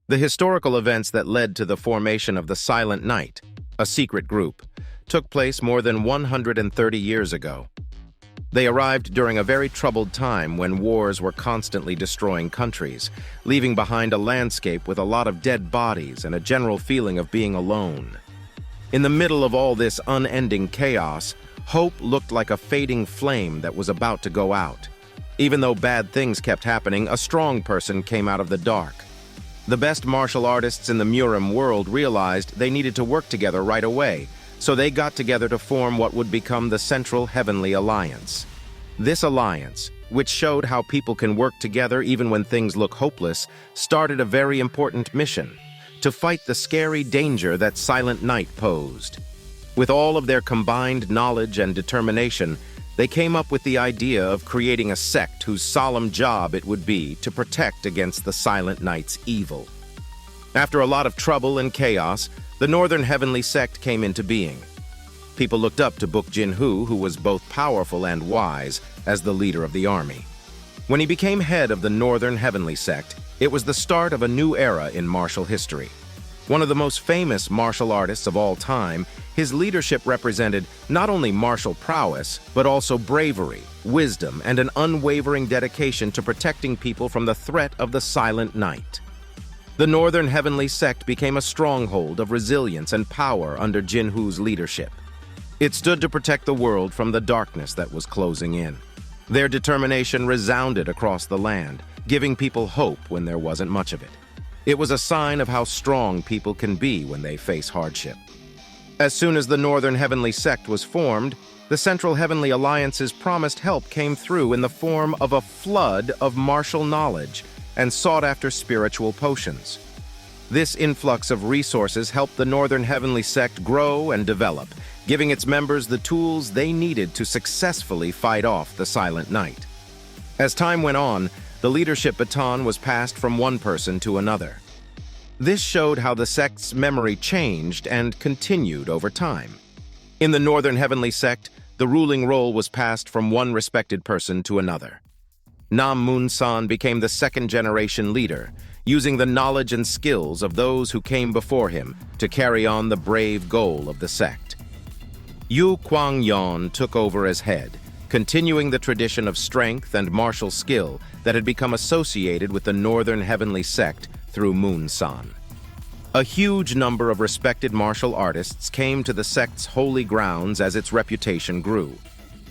The historical events that led to the formation of the Silent Knight, a secret group, took place more than 130 years ago. They arrived during a very troubled time when wars were constantly destroying countries, leaving behind a landscape with a lot of dead bodies and a general feeling of being alone. In the middle of all this unending chaos, hope looked like a fading flame that was about to go out. Even though bad things kept happening, a strong person came out of the dark. The best martial artists in the Murim world realized they needed to work together right away, so they got together to form what would become the Central Heavenly Alliance. This alliance, which showed how people can work together even when things look hopeless, started a very important mission: to fight the scary danger that Silent Knight posed. With all of their combined knowledge and determination, they came up with the idea of creating a sect whose solemn job it would be to protect against the Silent Knight's evil. After a lot of trouble and chaos, the Northern Heavenly Sect came into being. People looked up to Book Jin-Ho, who was both powerful and wise, as the leader of the army. When he became head of the Northern Heavenly Sect, it was the start of a new era in martial history. One of the most famous martial artists of all time, his leadership represented not only martial prowess, but also bravery, wisdom, and an unwavering dedication to protecting people from the threat of the Silent Knight. The Northern Heavenly Sect became a stronghold of resilience and power under Jin-Ho's leadership. It stood to protect the world from the darkness that was closing in. Their determination resounded across the land, giving people hope when there wasn't much of it. It was a sign of how strong people can be when they face hardship. As soon as the Northern Heavenly Sect was formed, the Central Heavenly Alliance's promised help came through in the form of a flood of martial knowledge and sought-after spiritual potions. This influx of resources helped the Northern Heavenly Sect grow and develop, giving its members the tools they needed to successfully fight off the Silent Knight. As time went on, the leadership baton was passed from one person to another. This showed how the sect's memory changed and continued over time. In the Northern Heavenly Sect, the ruling role was passed from one respected person to another. Nam Mun-san became the second-generation leader, using the knowledge and skills of those who came before him to carry on the brave goal of the sect. Yu Kwang-yon took over as head, continuing the tradition of strength and martial skill that had become associated with the Northern Heavenly Sect through Moon-san. A huge number of respected martial artists came to the sect's holy grounds as its reputation grew.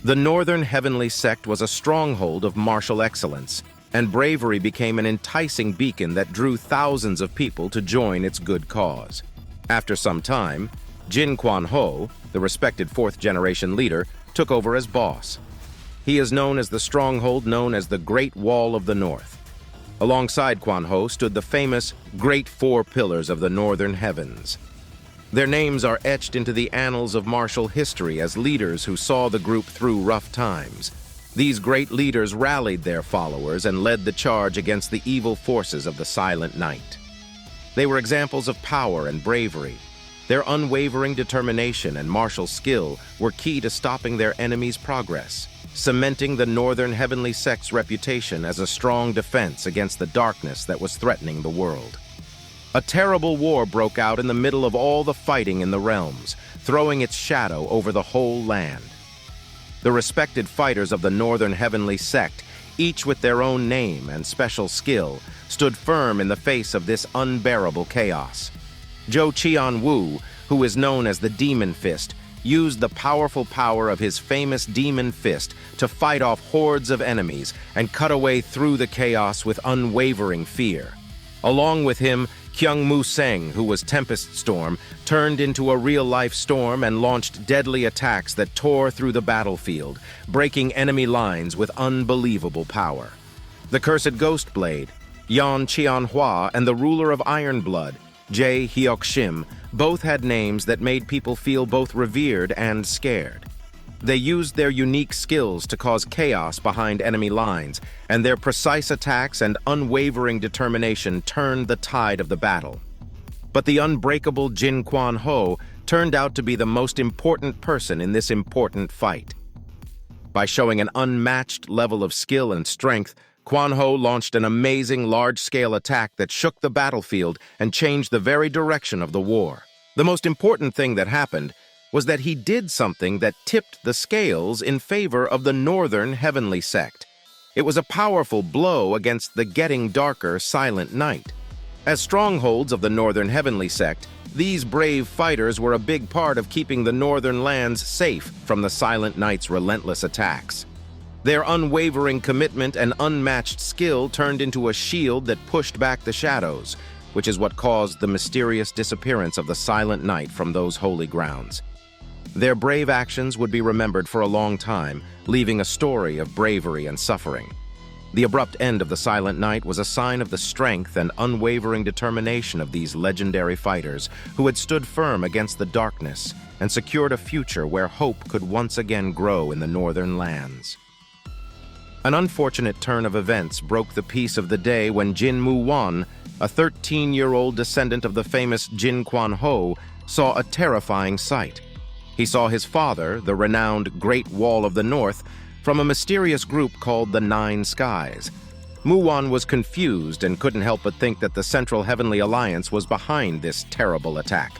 The Northern Heavenly Sect was a stronghold of martial excellence, and bravery became an enticing beacon that drew thousands of people to join its good cause. After some time, Jin Kwan-Ho, the respected fourth-generation leader, took over as boss. He is known as the stronghold known as the Great Wall of the North. Alongside Kwan-Ho stood the famous Great Four Pillars of the Northern Heavens. Their names are etched into the annals of martial history as leaders who saw the group through rough times. These great leaders rallied their followers and led the charge against the evil forces of the Silent Knight. They were examples of power and bravery. Their unwavering determination and martial skill were key to stopping their enemies' progress, cementing the Northern Heavenly Sect's reputation as a strong defense against the darkness that was threatening the world. A terrible war broke out in the middle of all the fighting in the realms, throwing its shadow over the whole land. The respected fighters of the Northern Heavenly Sect, each with their own name and special skill, stood firm in the face of this unbearable chaos. Zhou Qianwu, who is known as the Demon Fist, used the powerful power of his famous Demon Fist to fight off hordes of enemies and cut a way through the chaos with unwavering fear. Along with him, Kyung Mu-Seng, who was Tempest Storm, turned into a real-life storm and launched deadly attacks that tore through the battlefield, breaking enemy lines with unbelievable power. The Cursed Ghost Blade, Yan Qianhua, and the ruler of Iron Blood, Jae Hyuk-shim, both had names that made people feel both revered and scared. They used their unique skills to cause chaos behind enemy lines, and their precise attacks and unwavering determination turned the tide of the battle. But the unbreakable Jin Kwan-Ho turned out to be the most important person in this important fight. By showing an unmatched level of skill and strength, Kwan-Ho launched an amazing large-scale attack that shook the battlefield and changed the very direction of the war. The most important thing that happened was that he did something that tipped the scales in favor of the Northern Heavenly Sect. It was a powerful blow against the getting darker Silent Night. As strongholds of the Northern Heavenly Sect, these brave fighters were a big part of keeping the Northern lands safe from the Silent Knight's relentless attacks. Their unwavering commitment and unmatched skill turned into a shield that pushed back the shadows, which is what caused the mysterious disappearance of the Silent Night from those holy grounds. Their brave actions would be remembered for a long time, leaving a story of bravery and suffering. The abrupt end of the Silent Night was a sign of the strength and unwavering determination of these legendary fighters who had stood firm against the darkness and secured a future where hope could once again grow in the northern lands. An unfortunate turn of events broke the peace of the day when Jin Mu-Won, a 13-year-old descendant of the famous Jin Kwan-Ho, saw a terrifying sight. He saw his father, the renowned Great Wall of the North, from a mysterious group called the Nine Skies. Mu-Won was confused and couldn't help but think that the Central Heavenly Alliance was behind this terrible attack.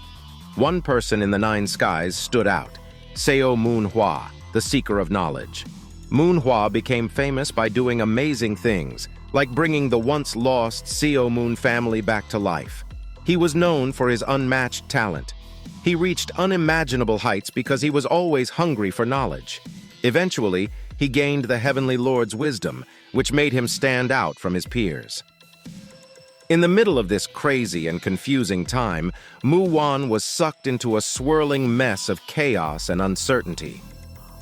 One person in the Nine Skies stood out, Manhwa, the Seeker of Knowledge. Manhwa became famous by doing amazing things, like bringing the once-lost Seo Moon family back to life. He was known for his unmatched talent. He reached unimaginable heights because he was always hungry for knowledge. Eventually, he gained the Heavenly Lord's wisdom, which made him stand out from his peers. In the middle of this crazy and confusing time, Mu-Won was sucked into a swirling mess of chaos and uncertainty.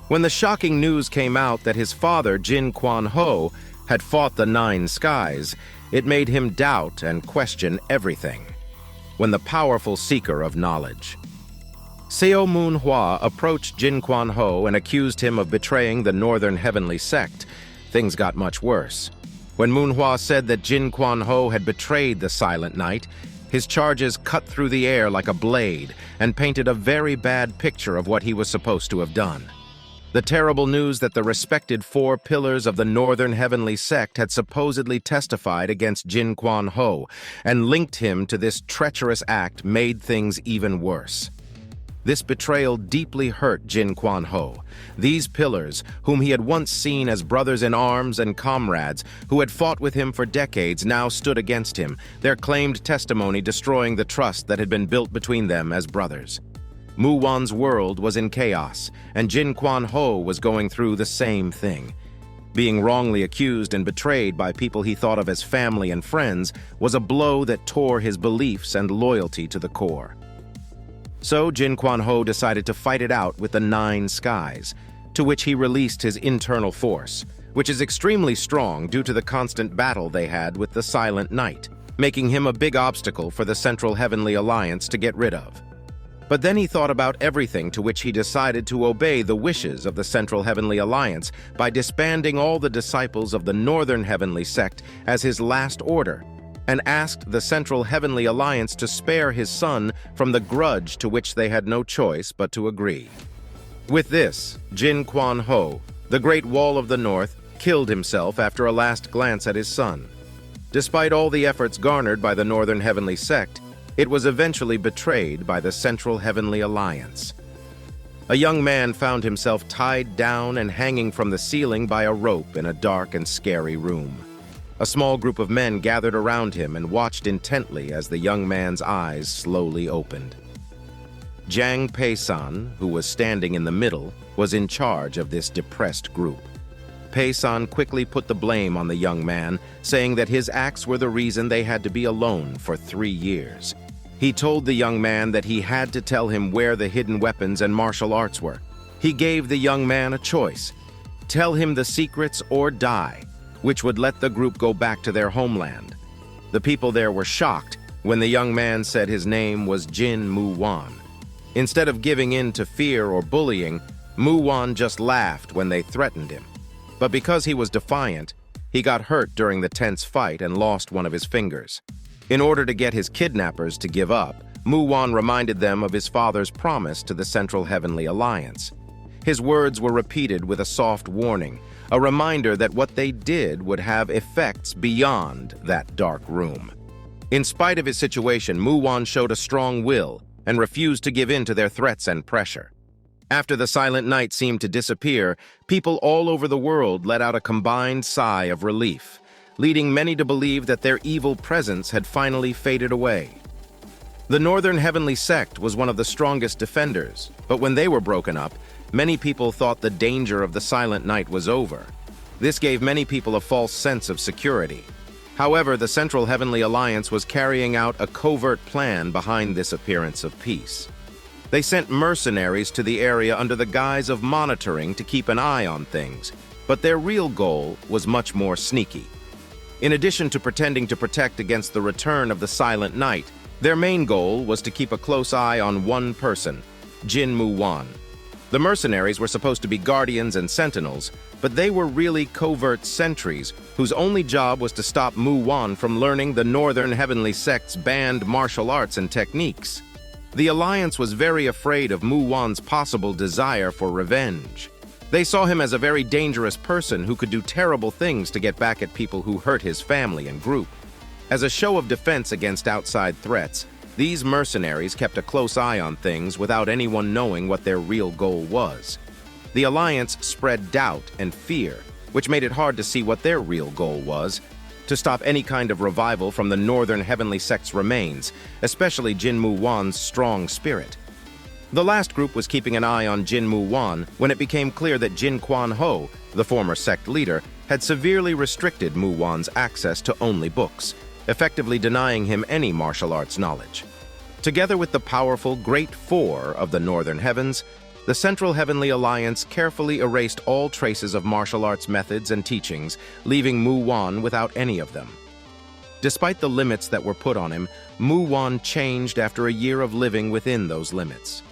When the shocking news came out that his father, Jin Kwan-Ho, had fought the Nine Skies, it made him doubt and question everything. When the powerful seeker of knowledge, Seo Manhwa, approached Jin Kwan-Ho and accused him of betraying the Northern Heavenly Sect, things got much worse. When Manhwa said that Jin Kwan-Ho had betrayed the Silent Night, his charges cut through the air like a blade and painted a very bad picture of what he was supposed to have done. The terrible news that the respected four pillars of the Northern Heavenly Sect had supposedly testified against Jin Kwan-Ho and linked him to this treacherous act made things even worse. This betrayal deeply hurt Jin Kwan-Ho. These pillars, whom he had once seen as brothers in arms and comrades, who had fought with him for decades, now stood against him, their claimed testimony destroying the trust that had been built between them as brothers. Mu-Won's world was in chaos, and Jin Kwan-Ho was going through the same thing. Being wrongly accused and betrayed by people he thought of as family and friends was a blow that tore his beliefs and loyalty to the core. So Jin Kwan-Ho decided to fight it out with the Nine Skies, to which he released his internal force, which is extremely strong due to the constant battle they had with the Silent Night, making him a big obstacle for the Central Heavenly Alliance to get rid of. But then he thought about everything, to which he decided to obey the wishes of the Central Heavenly Alliance by disbanding all the disciples of the Northern Heavenly Sect as his last order, and asked the Central Heavenly Alliance to spare his son from the grudge to which they had no choice but to agree. With this, Jin Kwan-Ho, the Great Wall of the North, killed himself after a last glance at his son. Despite all the efforts garnered by the Northern Heavenly Sect, it was eventually betrayed by the Central Heavenly Alliance. A young man found himself tied down and hanging from the ceiling by a rope in a dark and scary room. A small group of men gathered around him and watched intently as the young man's eyes slowly opened. Jang Pei-san, who was standing in the middle, was in charge of this depressed group. Pei-san quickly put the blame on the young man, saying that his acts were the reason they had to be alone for 3 years. He told the young man that he had to tell him where the hidden weapons and martial arts were. He gave the young man a choice: tell him the secrets or die, which would let the group go back to their homeland. The people there were shocked when the young man said his name was Jin Mu-Won. Instead of giving in to fear or bullying, Mu-Won just laughed when they threatened him. But because he was defiant, he got hurt during the tense fight and lost one of his fingers. In order to get his kidnappers to give up, Mu-Won reminded them of his father's promise to the Central Heavenly Alliance. His words were repeated with a soft warning, a reminder that what they did would have effects beyond that dark room. In spite of his situation, Mu-Won showed a strong will and refused to give in to their threats and pressure. After the silent night seemed to disappear, people all over the world let out a combined sigh of relief, leading many to believe that their evil presence had finally faded away. The Northern Heavenly Sect was one of the strongest defenders, but when they were broken up, many people thought the danger of the silent night was over. This gave many people a false sense of security. However, the Central Heavenly Alliance was carrying out a covert plan behind this appearance of peace. They sent mercenaries to the area under the guise of monitoring to keep an eye on things, but their real goal was much more sneaky. In addition to pretending to protect against the return of the Silent Night, their main goal was to keep a close eye on one person, Jin Mu-Won. The mercenaries were supposed to be guardians and sentinels, but they were really covert sentries whose only job was to stop Mu-Won from learning the Northern Heavenly Sect's banned martial arts and techniques. The Alliance was very afraid of Mu-Won's possible desire for revenge. They saw him as a very dangerous person who could do terrible things to get back at people who hurt his family and group. As a show of defense against outside threats, these mercenaries kept a close eye on things without anyone knowing what their real goal was. The Alliance spread doubt and fear, which made it hard to see what their real goal was: to stop any kind of revival from the Northern Heavenly Sect's remains, especially Jin Mu-Won's strong spirit. The last group was keeping an eye on Jin Mu-Won when it became clear that Jin Kwan-Ho, the former sect leader, had severely restricted Mu-Won's access to only books, effectively denying him any martial arts knowledge. Together with the powerful Great Four of the Northern Heavens, the Central Heavenly Alliance carefully erased all traces of martial arts methods and teachings, leaving Mu-Won without any of them. Despite the limits that were put on him, Mu-Won changed after a year of living within those limits.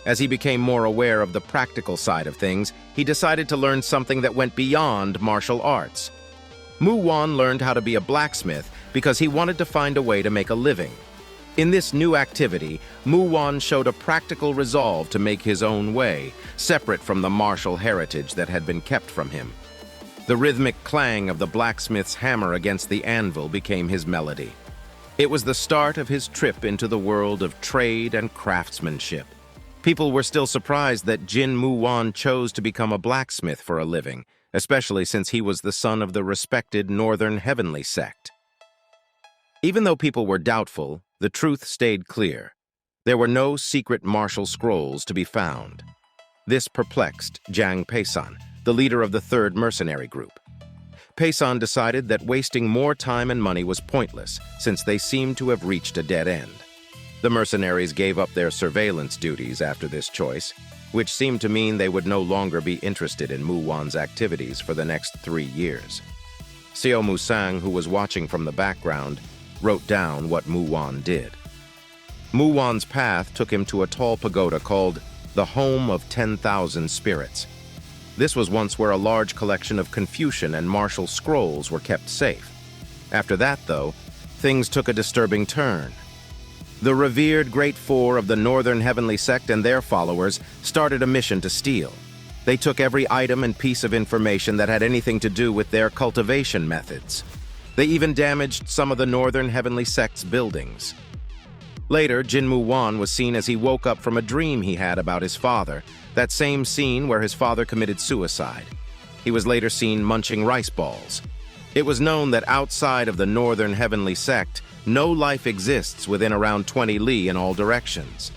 As he became more aware of the practical side of things, he decided to learn something that went beyond martial arts. Mu-Won learned how to be a blacksmith because he wanted to find a way to make a living. In this new activity, Mu-Won showed a practical resolve to make his own way, separate from the martial heritage that had been kept from him. The rhythmic clang of the blacksmith's hammer against the anvil became his melody. It was the start of his trip into the world of trade and craftsmanship. People were still surprised that Jin Mu-Won chose to become a blacksmith for a living, especially since he was the son of the respected Northern Heavenly Sect. Even though people were doubtful, the truth stayed clear. There were no secret martial scrolls to be found. This perplexed Jang Peisan, the leader of the third mercenary group. Peisan decided that wasting more time and money was pointless, since they seemed to have reached a dead end. The mercenaries gave up their surveillance duties after this choice, which seemed to mean they would no longer be interested in Mu-Won's activities for the next 3 years. Xiao Musang, who was watching from the background, wrote down what Mu-Won did. Mu-Won's path took him to a tall pagoda called the Home of 10,000 Spirits. This was once where a large collection of Confucian and martial scrolls were kept safe. After that, though, things took a disturbing turn. The revered Great Four of the Northern Heavenly Sect and their followers started a mission to steal. They took every item and piece of information that had anything to do with their cultivation methods. They even damaged some of the Northern Heavenly Sect's buildings. Later, Jin Mu-Won was seen as he woke up from a dream he had about his father, that same scene where his father committed suicide. He was later seen munching rice balls. It was known that outside of the Northern Heavenly Sect, no life exists within around 20 li in all directions.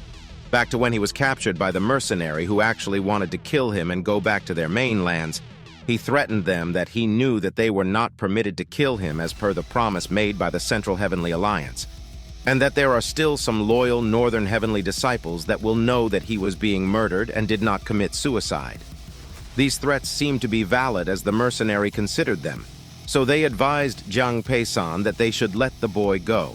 Back to when he was captured by the mercenary who actually wanted to kill him and go back to their mainlands, he threatened them that he knew that they were not permitted to kill him as per the promise made by the Central Heavenly Alliance, and that there are still some loyal Northern Heavenly disciples that will know that he was being murdered and did not commit suicide. These threats seemed to be valid as the mercenary considered them, so they advised Jang Peisan that they should let the boy go.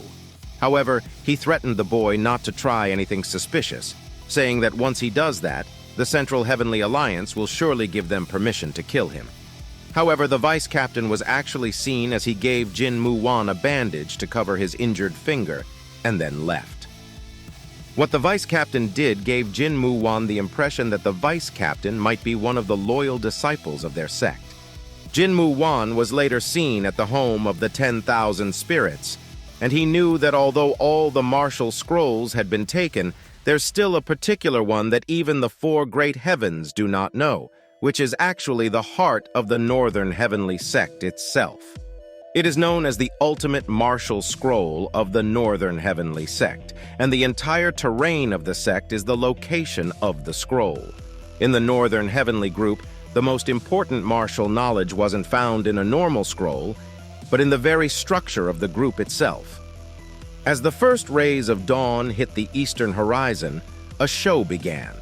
However, he threatened the boy not to try anything suspicious, saying that once he does that, the Central Heavenly Alliance will surely give them permission to kill him. However, the vice captain was actually seen as he gave Jin Mu-Won a bandage to cover his injured finger, and then left. What the vice captain did gave Jin Mu-Won the impression that the vice captain might be one of the loyal disciples of their sect. Jin Mu-Won was later seen at the home of the 10,000 spirits, and he knew that although all the martial scrolls had been taken, there's still a particular one that even the four great heavens do not know, which is actually the heart of the Northern Heavenly Sect itself. It is known as the ultimate martial scroll of the Northern Heavenly Sect, and the entire terrain of the sect is the location of the scroll. In the Northern Heavenly group, the most important martial knowledge wasn't found in a normal scroll, but in the very structure of the group itself. As the first rays of dawn hit the eastern horizon, a show began.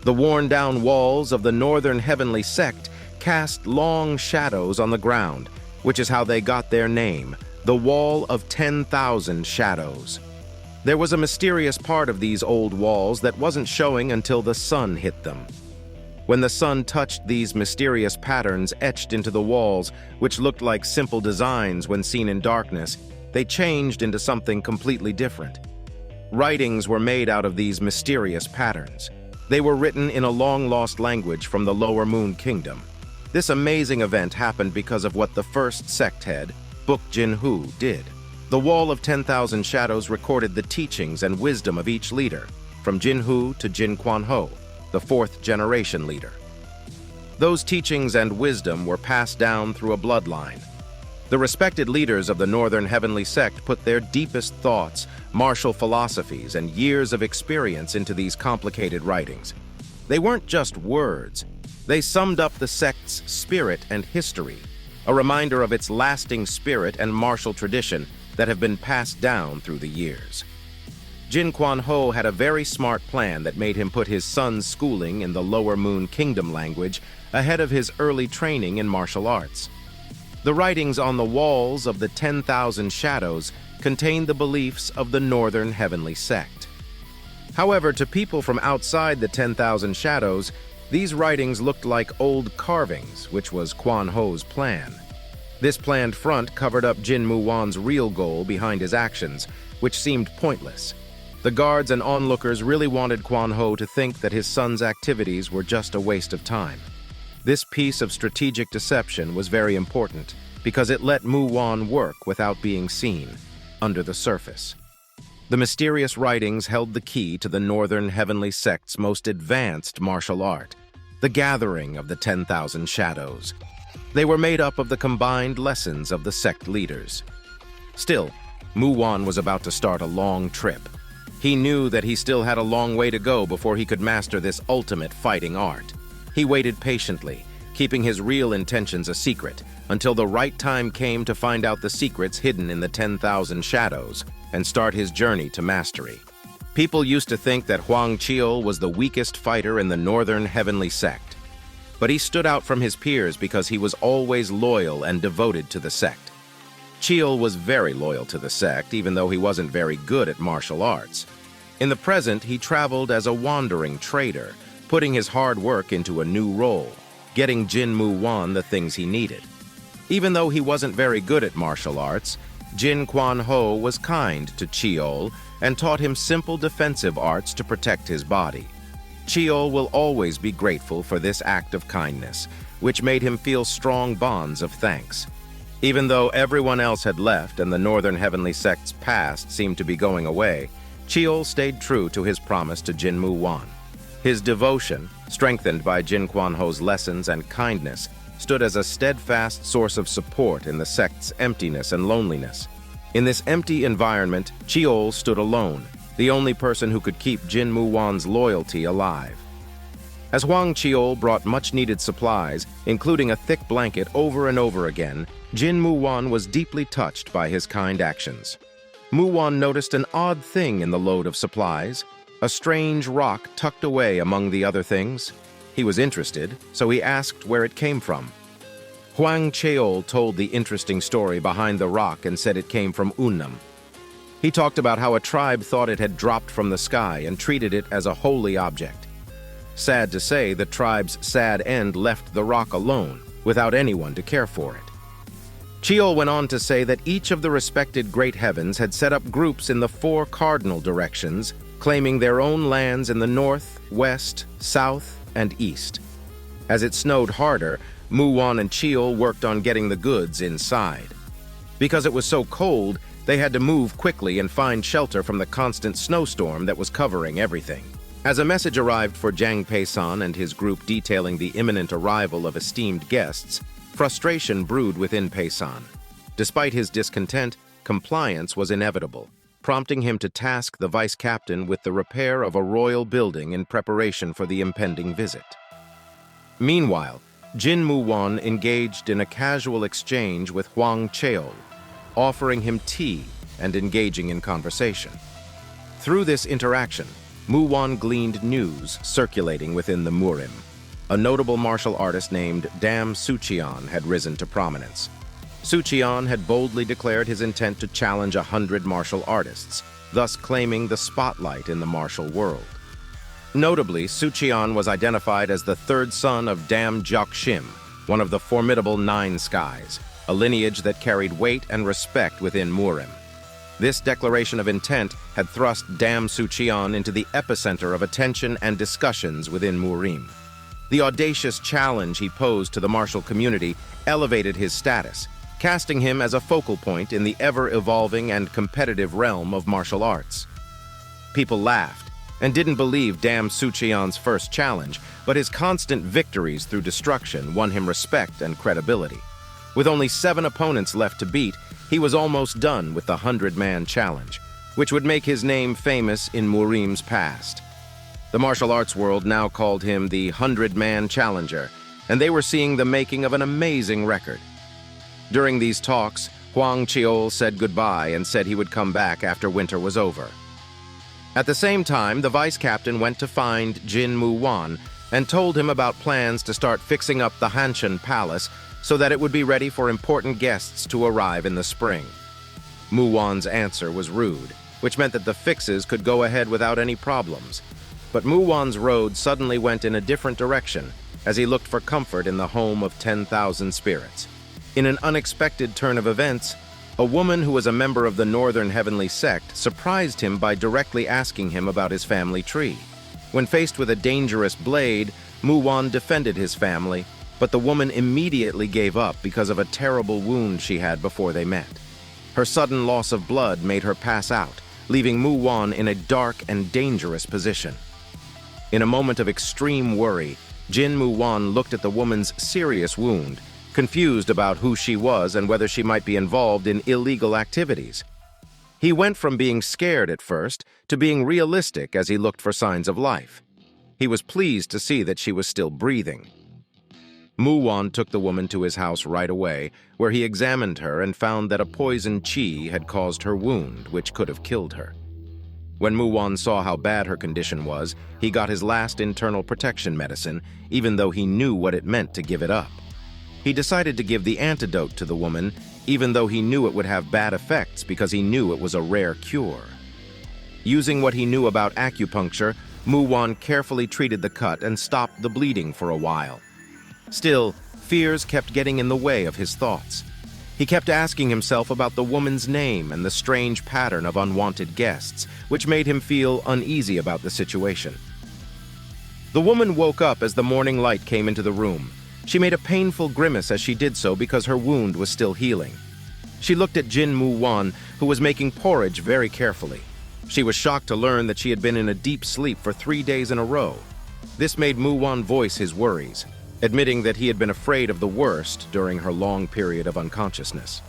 The worn-down walls of the Northern Heavenly Sect cast long shadows on the ground, which is how they got their name, the Wall of 10,000 Shadows. There was a mysterious part of these old walls that wasn't showing until the sun hit them. When the sun touched these mysterious patterns etched into the walls, which looked like simple designs when seen in darkness, they changed into something completely different. Writings were made out of these mysterious patterns. They were written in a long-lost language from the Lower Moon Kingdom. This amazing event happened because of what the first sect head, Book Jin-Ho, did. The Wall of 10,000 Shadows recorded the teachings and wisdom of each leader, from Jin-Ho to Jin Kwan-Ho, the fourth-generation leader. Those teachings and wisdom were passed down through a bloodline. The respected leaders of the Northern Heavenly Sect put their deepest thoughts, martial philosophies, and years of experience into these complicated writings. They weren't just words. They summed up the sect's spirit and history, a reminder of its lasting spirit and martial tradition that have been passed down through the years. Jin Kwan-Ho had a very smart plan that made him put his son's schooling in the Lower Moon Kingdom language ahead of his early training in martial arts. The writings on the walls of the 10,000 Shadows contained the beliefs of the Northern Heavenly Sect. However, to people from outside the 10,000 Shadows, these writings looked like old carvings, which was Kwan-Ho's plan. This planned front covered up Jin Mu-Won's real goal behind his actions, which seemed pointless. The guards and onlookers really wanted Kwan-Ho to think that his son's activities were just a waste of time. This piece of strategic deception was very important because it let Mu-Won work without being seen, under the surface. The mysterious writings held the key to the Northern Heavenly Sect's most advanced martial art, the gathering of the 10,000 Shadows. They were made up of the combined lessons of the sect leaders. Still, Mu-Won was about to start a long trip. He knew that he still had a long way to go before he could master this ultimate fighting art. He waited patiently, keeping his real intentions a secret, until the right time came to find out the secrets hidden in the 10,000 Shadows and start his journey to mastery. People used to think that Hwang Cheol was the weakest fighter in the Northern Heavenly Sect. But he stood out from his peers because he was always loyal and devoted to the sect. Cheol was very loyal to the sect, even though he wasn't very good at martial arts. In the present, he traveled as a wandering trader, putting his hard work into a new role, getting Jin Mu-Won the things he needed. Even though he wasn't very good at martial arts, Jin Kwan-Ho was kind to Cheol and taught him simple defensive arts to protect his body. Cheol will always be grateful for this act of kindness, which made him feel strong bonds of thanks. Even though everyone else had left and the Northern Heavenly Sect's past seemed to be going away, Cheol stayed true to his promise to Jin Mu-Won. His devotion, strengthened by Jin Kwan-Ho's lessons and kindness, stood as a steadfast source of support in the sect's emptiness and loneliness. In this empty environment, Cheol stood alone, the only person who could keep Jin Mu-Won's loyalty alive. As Hwang Cheol brought much-needed supplies, including a thick blanket over and over again, Jin Mu-Won was deeply touched by his kind actions. Mu-Won noticed an odd thing in the load of supplies, a strange rock tucked away among the other things. He was interested, so he asked where it came from. Hwang Cheol told the interesting story behind the rock and said it came from Unnam. He talked about how a tribe thought it had dropped from the sky and treated it as a holy object. Sad to say, the tribe's sad end left the rock alone, without anyone to care for it. Cheol went on to say that each of the respected great heavens had set up groups in the 4 cardinal directions claiming their own lands in the north, west, south, and east. As it snowed harder, Mu-Won and Cheol worked on getting the goods inside. Because it was so cold, they had to move quickly and find shelter from the constant snowstorm that was covering everything. As a message arrived for Jang Pei-san and his group detailing the imminent arrival of esteemed guests, frustration brewed within Pei-san. Despite his discontent, compliance was inevitable, prompting him to task the vice captain with the repair of a royal building in preparation for the impending visit. Meanwhile, Jin Mu-Won engaged in a casual exchange with Hwang Cheol, offering him tea and engaging in conversation. Through this interaction, Mu-Won gleaned news circulating within the Murim. A notable martial artist named Dam Sucheon had risen to prominence. Sucheon had boldly declared his intent to challenge 100 martial artists, thus claiming the spotlight in the martial world. Notably, Sucheon was identified as the third son of Dam Jokshim, one of the formidable Nine Skies, a lineage that carried weight and respect within Murim. This declaration of intent had thrust Dam Sucheon into the epicenter of attention and discussions within Murim. The audacious challenge he posed to the martial community elevated his status, casting him as a focal point in the ever-evolving and competitive realm of martial arts. People laughed and didn't believe Dam Sucheon's first challenge, but his constant victories through destruction won him respect and credibility. With only 7 opponents left to beat, he was almost done with the 100-man challenge, which would make his name famous in Murim's past. The martial arts world now called him the 100-man challenger, and they were seeing the making of an amazing record. During these talks, Hwang Cheol said goodbye and said he would come back after winter was over. At the same time, the vice captain went to find Jin Mu-Won and told him about plans to start fixing up the Hanshan Palace so that it would be ready for important guests to arrive in the spring. Mu-Won's answer was rude, which meant that the fixes could go ahead without any problems. But Mu-Won's road suddenly went in a different direction as he looked for comfort in the home of 10,000 spirits. In an unexpected turn of events, a woman who was a member of the Northern Heavenly Sect surprised him by directly asking him about his family tree. When faced with a dangerous blade, Mu-Won defended his family, but the woman immediately gave up because of a terrible wound she had before they met. Her sudden loss of blood made her pass out, leaving Mu-Won in a dark and dangerous position. In a moment of extreme worry, Jin Mu-Won looked at the woman's serious wound, confused about who she was and whether she might be involved in illegal activities. He went from being scared at first to being realistic as he looked for signs of life. He was pleased to see that she was still breathing. Mu-Won took the woman to his house right away, where he examined her and found that a poison qi had caused her wound, which could have killed her. When Mu-Won saw how bad her condition was, he got his last internal protection medicine, even though he knew what it meant to give it up. He decided to give the antidote to the woman, even though he knew it would have bad effects because he knew it was a rare cure. Using what he knew about acupuncture, Mu-Won carefully treated the cut and stopped the bleeding for a while. Still, fears kept getting in the way of his thoughts. He kept asking himself about the woman's name and the strange pattern of unwanted guests, which made him feel uneasy about the situation. The woman woke up as the morning light came into the room. She made a painful grimace as she did so because her wound was still healing. She looked at Jin Mu-Won, who was making porridge very carefully. She was shocked to learn that she had been in a deep sleep for 3 days in a row. This made Mu-Won voice his worries, admitting that he had been afraid of the worst during her long period of unconsciousness.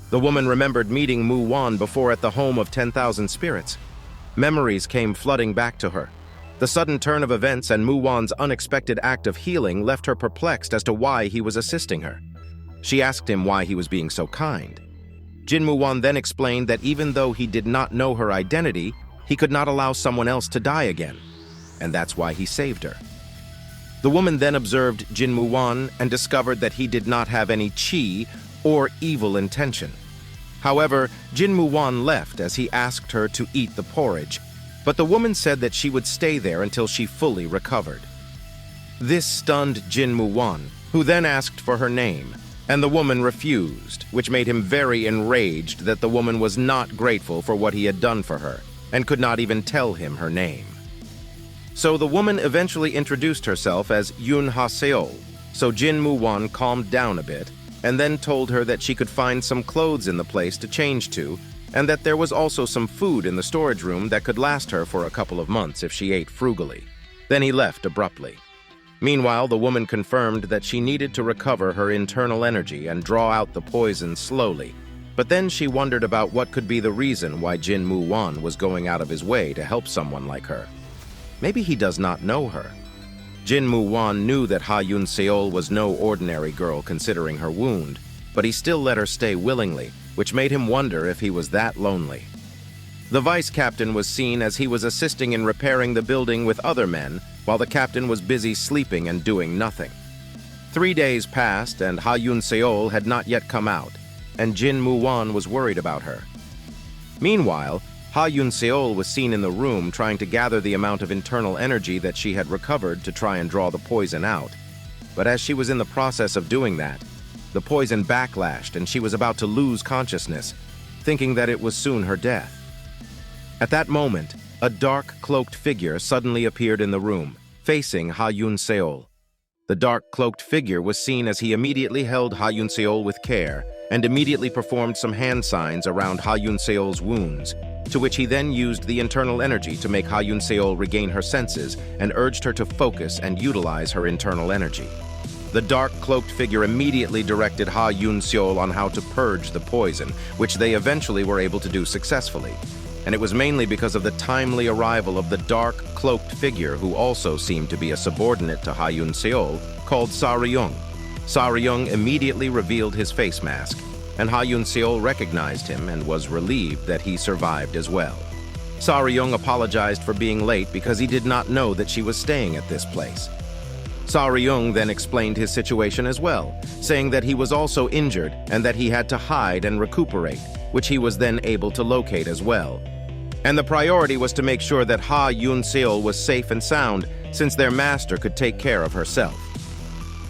The woman remembered meeting Mu-Won before at the home of 10,000 spirits. Memories came flooding back to her. The sudden turn of events and Mu-Won's unexpected act of healing left her perplexed as to why he was assisting her. She asked him why he was being so kind. Jin Mu-Won then explained that even though he did not know her identity, he could not allow someone else to die again, and that's why he saved her. The woman then observed Jin Mu-Won and discovered that he did not have any qi or evil intention. However, Jin Mu-Won left as he asked her to eat the porridge, but the woman said that she would stay there until she fully recovered. This stunned Jin Mu-Won, who then asked for her name, and the woman refused, which made him very enraged that the woman was not grateful for what he had done for her. and could not even tell him her name. So the woman eventually introduced herself as Yoon Ha-seol, so Jin Mu-Won calmed down a bit and then told her that she could find some clothes in the place to change to, and that there was also some food in the storage room that could last her for a couple of months if she ate frugally. Then he left abruptly. Meanwhile, the woman confirmed that she needed to recover her internal energy and draw out the poison slowly, but then she wondered about what could be the reason why Jin Mu-Won was going out of his way to help someone like her. Maybe he does not know her. Jin Mu-Won knew that Ha Yun-seol was no ordinary girl considering her wound, but he still let her stay willingly, which made him wonder if he was that lonely. The vice captain was seen as he was assisting in repairing the building with other men, while the captain was busy sleeping and doing nothing. 3 days passed and Ha Yun-seol had not yet come out, and Jin Mu-Won was worried about her. Meanwhile, Ha Yun-seol was seen in the room trying to gather the amount of internal energy that she had recovered to try and draw the poison out. But as she was in the process of doing that, the poison backlashed and she was about to lose consciousness, thinking that it was soon her death. At that moment, a dark, cloaked figure suddenly appeared in the room, facing Ha Yun-seol. The dark, cloaked figure was seen as he immediately held Ha Yun-seol with care and immediately performed some hand signs around Ha Yun-seol's wounds, to which he then used the internal energy to make Ha Yun-seol regain her senses and urged her to focus and utilize her internal energy. The dark, cloaked figure immediately directed Ha Yun-seol on how to purge the poison, which they eventually were able to do successfully. And it was mainly because of the timely arrival of the dark, cloaked figure who also seemed to be a subordinate to Ha Yun-seol, called Sa-ryung. Sa-ryung immediately revealed his face mask, and Ha Yun-seol recognized him and was relieved that he survived as well. Sa-ryung apologized for being late because he did not know that she was staying at this place. Sa-ryung then explained his situation as well, saying that he was also injured and that he had to hide and recuperate, which he was then able to locate as well. And the priority was to make sure that Ha Yun-seol was safe and sound, since their master could take care of herself.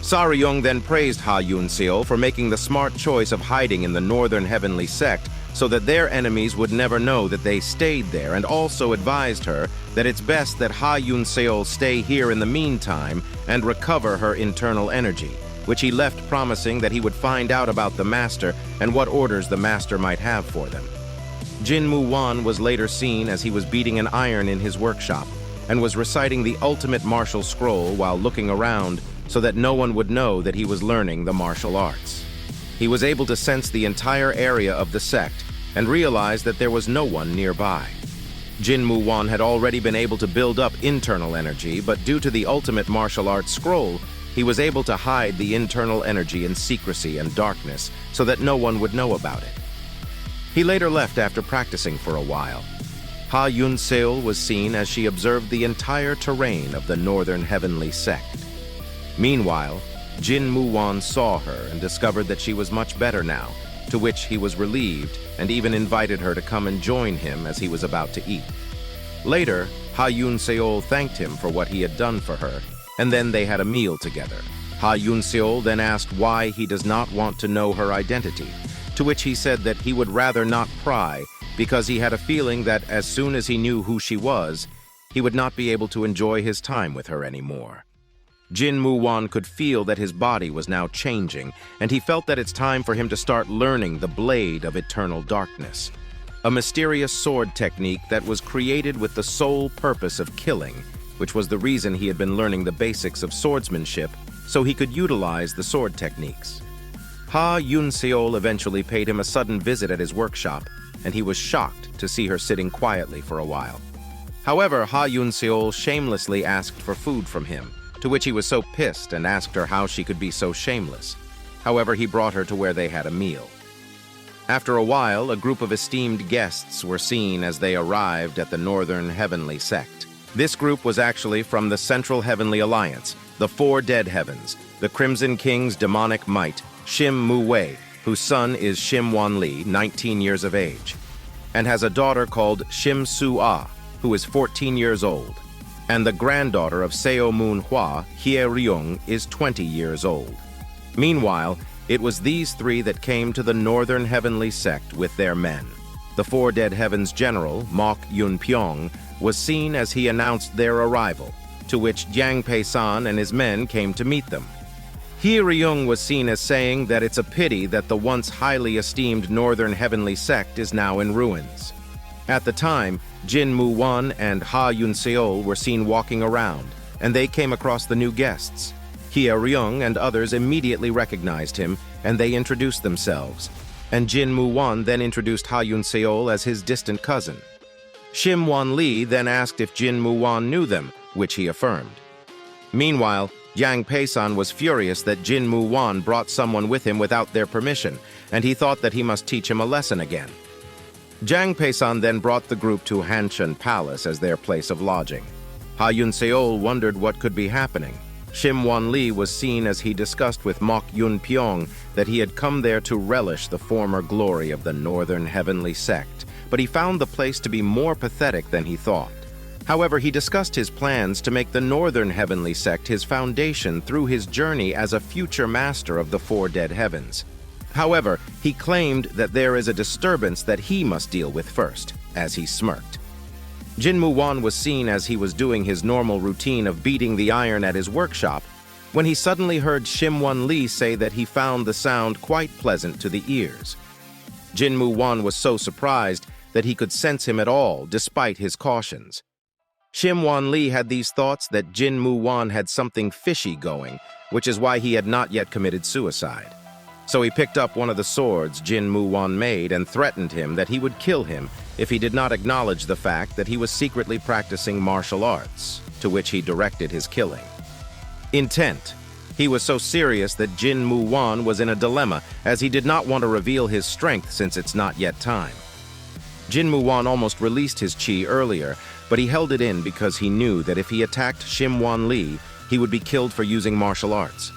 Sa-ryung then praised Ha Yun-seol for making the smart choice of hiding in the Northern Heavenly Sect so that their enemies would never know that they stayed there, and also advised her that it's best that Ha Yun-seol stay here in the meantime and recover her internal energy, which he left promising that he would find out about the master and what orders the master might have for them. Jin Mu-Won was later seen as he was beating an iron in his workshop and was reciting the ultimate martial scroll while looking around so that no one would know that he was learning the martial arts. He was able to sense the entire area of the sect and realized that there was no one nearby. Jin Mu-Won had already been able to build up internal energy, but due to the ultimate martial arts scroll, he was able to hide the internal energy in secrecy and darkness so that no one would know about it. He later left after practicing for a while. Ha Yun-seol was seen as she observed the entire terrain of the Northern Heavenly Sect. Meanwhile, Jin Mu-Won saw her and discovered that she was much better now, to which he was relieved and even invited her to come and join him as he was about to eat. Later, Ha Yun-seol thanked him for what he had done for her, and then they had a meal together. Ha Yun-seol then asked why he does not want to know her identity, to which he said that he would rather not pry because he had a feeling that as soon as he knew who she was, he would not be able to enjoy his time with her anymore. Jin Mu-Won could feel that his body was now changing, and he felt that it's time for him to start learning the Blade of Eternal Darkness, a mysterious sword technique that was created with the sole purpose of killing, which was the reason he had been learning the basics of swordsmanship so he could utilize the sword techniques. Ha Yun-seol eventually paid him a sudden visit at his workshop, and he was shocked to see her sitting quietly for a while. However, Ha Yun-seol shamelessly asked for food from him, to which he was so pissed and asked her how she could be so shameless. However, he brought her to where they had a meal. After a while, a group of esteemed guests were seen as they arrived at the Northern Heavenly Sect. This group was actually from the Central Heavenly Alliance, the Four Dead Heavens, the Crimson King's demonic might, Shim Mu-Wei, whose son is Shim Wan-li, 19 years of age, and has a daughter called Shim Su-ah, who is 14 years old, and the granddaughter of Seo Moon-hwa, Hye Ryung, is 20 years old. Meanwhile, it was these three that came to the Northern Heavenly Sect with their men. The Four Dead Heavens general, Mok Yun-pyong, was seen as he announced their arrival, to which Jiang Pei-san and his men came to meet them. Hye-ryung was seen as saying that it's a pity that the once highly esteemed Northern Heavenly Sect is now in ruins. At the time, Jin Mu-Won and Ha Yun-seol were seen walking around, and they came across the new guests. Hye-ryung and others immediately recognized him, and they introduced themselves, and Jin Mu-Won then introduced Ha Yun-seol as his distant cousin. Shim Won-lee then asked if Jin Mu-Won knew them, which he affirmed. Meanwhile, Yang Pei-san was furious that Jin Mu-Won brought someone with him without their permission, and he thought that he must teach him a lesson again. Jiang Pei-san then brought the group to Hanshan Palace as their place of lodging. Ha Yun-seol wondered what could be happening. Shim Won-lee was seen as he discussed with Mok Yun-pyong that he had come there to relish the former glory of the Northern Heavenly Sect, but he found the place to be more pathetic than he thought. However, he discussed his plans to make the Northern Heavenly Sect his foundation through his journey as a future master of the Four Dead Heavens. However, he claimed that there is a disturbance that he must deal with first, as he smirked. Jin Mu-Won was seen as he was doing his normal routine of beating the iron at his workshop, when he suddenly heard Shim Won-lee say that he found the sound quite pleasant to the ears. Jin Mu-Won was so surprised that he could sense him at all, despite his cautions. Shim Won-lee had these thoughts that Jin Mu-Won had something fishy going, which is why he had not yet committed suicide. So he picked up one of the swords Jin Mu-Won made and threatened him that he would kill him if he did not acknowledge the fact that he was secretly practicing martial arts, to which he directed his killing. Intent. He was so serious that Jin Mu-Won was in a dilemma, as he did not want to reveal his strength since it's not yet time. Jin Mu-Won almost released his chi earlier, but he held it in because he knew that if he attacked Shim Won-lee, he would be killed for using martial arts.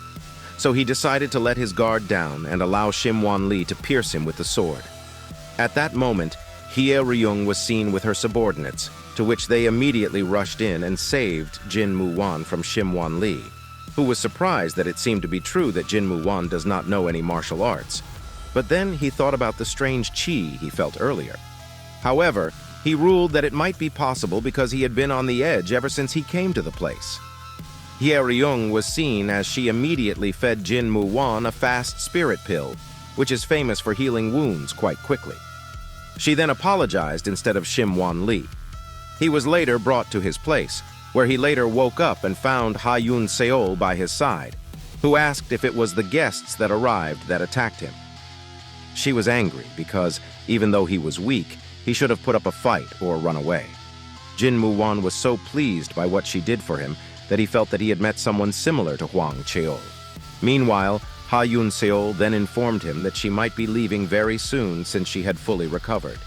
So he decided to let his guard down and allow Shim Won-lee to pierce him with the sword. At that moment, Hye-ryung was seen with her subordinates, to which they immediately rushed in and saved Jin Mu-Won from Shim Won-lee, who was surprised that it seemed to be true that Jin Mu-Won does not know any martial arts. But then he thought about the strange chi he felt earlier. However, he ruled that it might be possible because he had been on the edge ever since he came to the place. Hye-ryung was seen as she immediately fed Jin Mu-Won a fast spirit pill, which is famous for healing wounds quite quickly. She then apologized instead of Shim Won-lee. He was later brought to his place, where he later woke up and found Ha Yun-seol by his side, who asked if it was the guests that arrived that attacked him. She was angry because, even though he was weak, he should have put up a fight or run away. Jin Mu-Won was so pleased by what she did for him that he felt that he had met someone similar to Hwang Cheol. Meanwhile, Ha Yun-seol then informed him that she might be leaving very soon since she had fully recovered.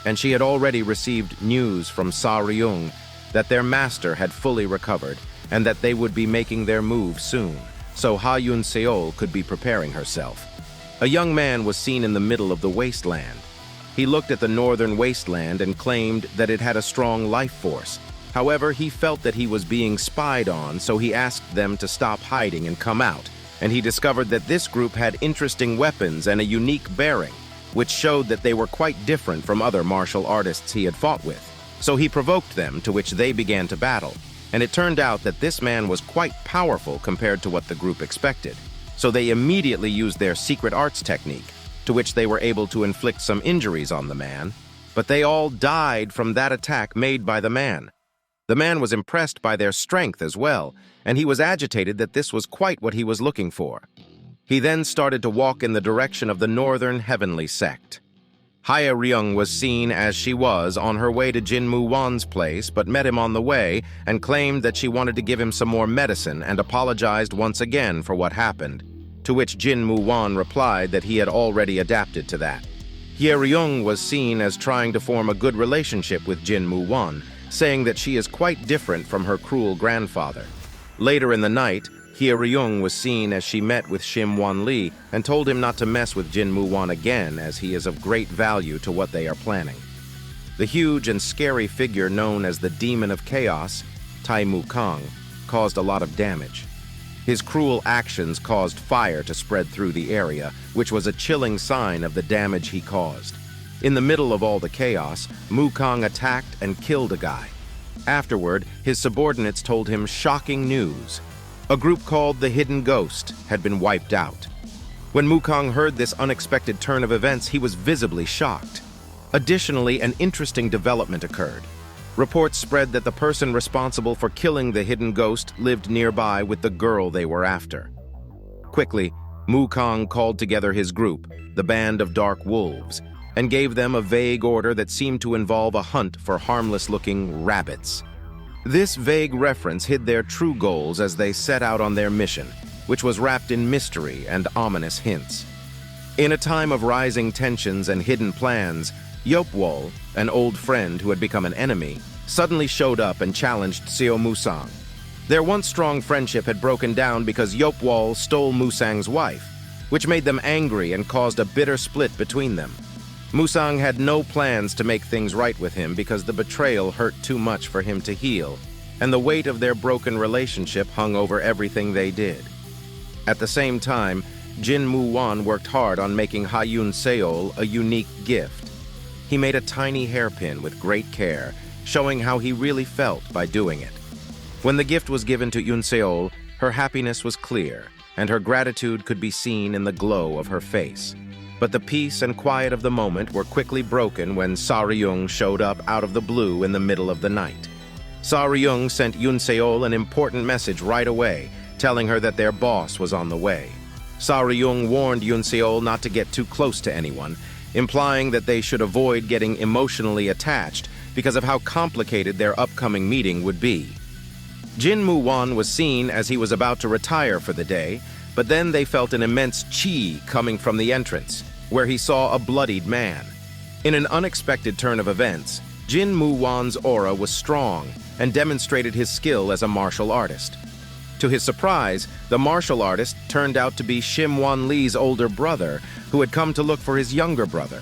And she had already received news from Sa-ryung that their master had fully recovered and that they would be making their move soon, so Ha Yun-seol could be preparing herself. A young man was seen in the middle of the wasteland. He looked at the northern wasteland and claimed that it had a strong life force. However, he felt that he was being spied on, so he asked them to stop hiding and come out, and he discovered that this group had interesting weapons and a unique bearing, which showed that they were quite different from other martial artists he had fought with. So he provoked them, to which they began to battle, and it turned out that this man was quite powerful compared to what the group expected. So they immediately used their secret arts technique, to which they were able to inflict some injuries on the man, but they all died from that attack made by the man. The man was impressed by their strength as well, and he was agitated that this was quite what he was looking for. He then started to walk in the direction of the Northern Heavenly Sect. Hye-ryung was seen as she was on her way to Jin Mu-Won's place, but met him on the way and claimed that she wanted to give him some more medicine and apologized once again for what happened, to which Jin Mu-Won replied that he had already adapted to that. Hye-ryung was seen as trying to form a good relationship with Jin Mu-Won, saying that she is quite different from her cruel grandfather. Later in the night, Hye-ryung was seen as she met with Shim Won-lee and told him not to mess with Jin Mu-Won again, as he is of great value to what they are planning. The huge and scary figure known as the Demon of Chaos, Tai Mu-kang, caused a lot of damage. His cruel actions caused fire to spread through the area, which was a chilling sign of the damage he caused. In the middle of all the chaos, Mu-Kang attacked and killed a guy. Afterward, his subordinates told him shocking news. A group called the Hidden Ghost had been wiped out. When Mu-Kang heard this unexpected turn of events, he was visibly shocked. Additionally, an interesting development occurred. Reports spread that the person responsible for killing the Hidden Ghost lived nearby with the girl they were after. Quickly, Mu-Kang called together his group, the Band of Dark Wolves, and gave them a vague order that seemed to involve a hunt for harmless-looking rabbits. This vague reference hid their true goals as they set out on their mission, which was wrapped in mystery and ominous hints. In a time of rising tensions and hidden plans, Yopwol, an old friend who had become an enemy, suddenly showed up and challenged Seo Musang. Their once strong friendship had broken down because Yopwol stole Musang's wife, which made them angry and caused a bitter split between them. Musang had no plans to make things right with him because the betrayal hurt too much for him to heal, and the weight of their broken relationship hung over everything they did. At the same time, Jin Mu-Won worked hard on making Ha-Yun Seol a unique gift. He made a tiny hairpin with great care, showing how he really felt by doing it. When the gift was given to Yun Seol, her happiness was clear, and her gratitude could be seen in the glow of her face. But the peace and quiet of the moment were quickly broken when Sa Ryung showed up out of the blue in the middle of the night. Sa Ryung sent Yun Seol an important message right away, telling her that their boss was on the way. Sa Ryung warned Yun Seol not to get too close to anyone, implying that they should avoid getting emotionally attached because of how complicated their upcoming meeting would be. Jin Mu-Won was seen as he was about to retire for the day, but then they felt an immense chi coming from the entrance, where he saw a bloodied man. In an unexpected turn of events, Jin Mu-Won's aura was strong and demonstrated his skill as a martial artist. To his surprise, the martial artist turned out to be Shim Wan Lee's older brother, who had come to look for his younger brother.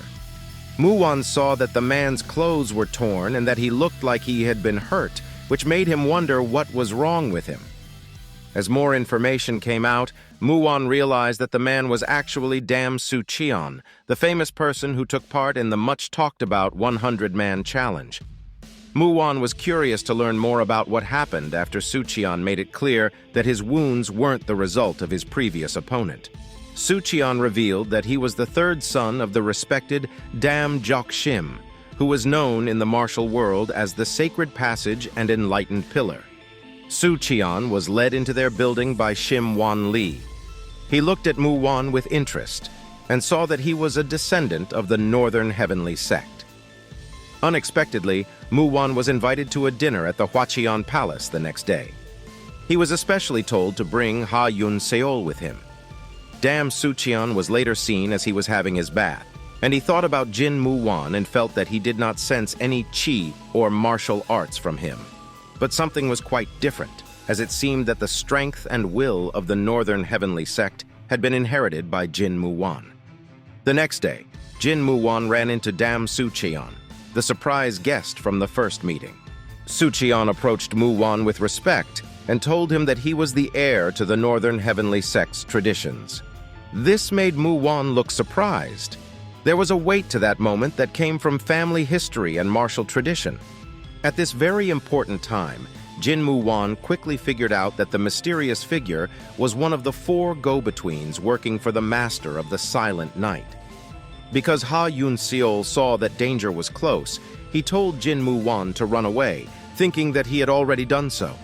Mu-Won saw that the man's clothes were torn and that he looked like he had been hurt, which made him wonder what was wrong with him. As more information came out, Mu-Won realized that the man was actually Dam Su-cheon, the famous person who took part in the much-talked-about 100-man challenge. Mu-Won was curious to learn more about what happened after Su-cheon made it clear that his wounds weren't the result of his previous opponent. Su-cheon revealed that he was the third son of the respected Dam Jok-shim, who was known in the martial world as the Sacred Passage and Enlightened Pillar. Su-cheon was led into their building by Shim Wan Lee. He looked at Mu-Won with interest and saw that he was a descendant of the Northern Heavenly Sect. Unexpectedly, Mu-Won was invited to a dinner at the Hwacheon Palace the next day. He was especially told to bring Ha-Yun Seol with him. Dam Su-cheon was later seen as he was having his bath, and he thought about Jin Mu-Won and felt that he did not sense any chi or martial arts from him. But something was quite different, as it seemed that the strength and will of the Northern Heavenly Sect had been inherited by Jin Mu-Won. The next day, Jin Mu-Won ran into Dam Su-cheon, the surprise guest from the first meeting. Su-cheon approached Mu-Won with respect and told him that he was the heir to the Northern Heavenly Sect's traditions. This made Mu-Won look surprised. There was a weight to that moment that came from family history and martial tradition. At this very important time, Jin Mu-Won quickly figured out that the mysterious figure was one of the 4 go-betweens working for the master of the Silent Night. Because Ha-Yun Seol saw that danger was close, he told Jin Mu-Won to run away, thinking that he had already done so.